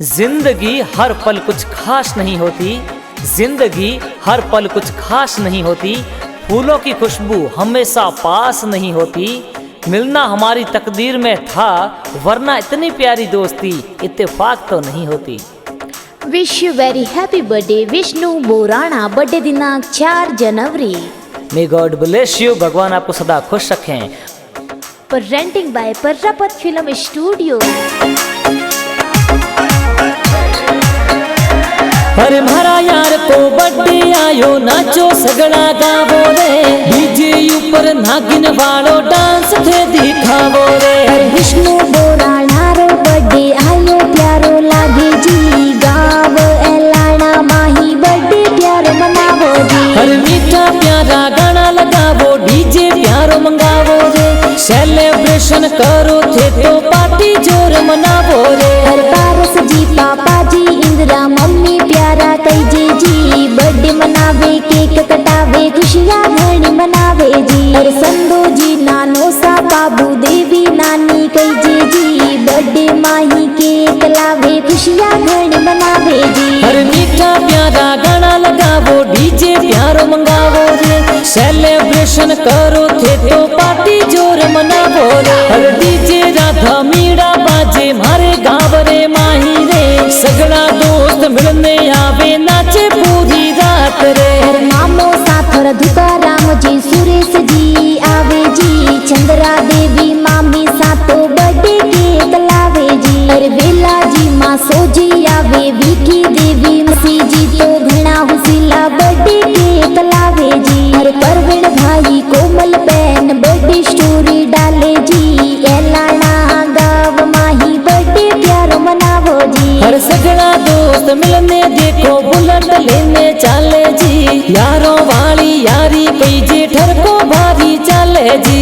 जिंदगी हर पल कुछ खास नहीं होती, जिंदगी हर पल कुछ खास नहीं होती। फूलों की खुशबू हमेशा पास नहीं होती। मिलना हमारी तकदीर में था, वरना इतनी प्यारी दोस्ती इत्तेफाक तो नहीं होती। Wish you very happy birthday Vishnu Borana. Birthday दिनांक 4 जनवरी। मे गॉड ब्लेस यू, भगवान आपको सदा खुश रखें। Presenting by Prajapat film studio. अरे मारा यार को बर्थडे आयो, नाचो सगड़ा गावो रे। डीजे ऊपर नागिन वालो डांस थे दिखावो रे। विष्णु बोराणा रो बर्थडे आयो, प्यारो लागे जी। गाव एलाना माही बर्थडे प्यारो मनावो जी। अरे मीठा प्यारा गाना लगावो, डीजे प्यारो मंगावो रे। सेलिब्रेशन करो थे तो पार्टी जोर मनावो रे। हर पारस जी, पापा जी, इंदिरा मम्मी प्यारा कईजे जी। बर्थडे मनावे, केक कटावे, खुशियां घणी मनावे जी। हर संदो जी, नानो सा बाबू, देवी नानी कईजे जी। बर्थडे माही केक लावे, खुशियां घणी मनावे जी। हर मीठा प्यारा गाना लगावो, डीजे प्यारो मंगावो रे। सेलिब्रेशन करो थे तो पार्टी जोर मनावो रे। हर डीजे राधा मीरा बाजे मारे गाँव रे माही रे। सगड़ा दोस्त मिलने आवे, नाचे पूरी रात रे। हर मामो साथर धुकाराम जी, सुरेश जी आवे जी। चंद्रा देवी मामी सातो बर्थडे केक लावे जी। हर बेला जी माँ सोजी आवे, विकी देवी मसी जी तो घना हुसीला बर्थडे केक लावे जी। हर परवीन भाई, कोमल बहन बर्थडे स्टोरी डाले जी। एलाना गाँव माही बर्थडे प्यारो मनावो जी। हर सगड़ा दोस्त मिलने देखो, बुलेट लेने चाले जी। यारों वाली यारी कई जे ठर को भारी चाले जी।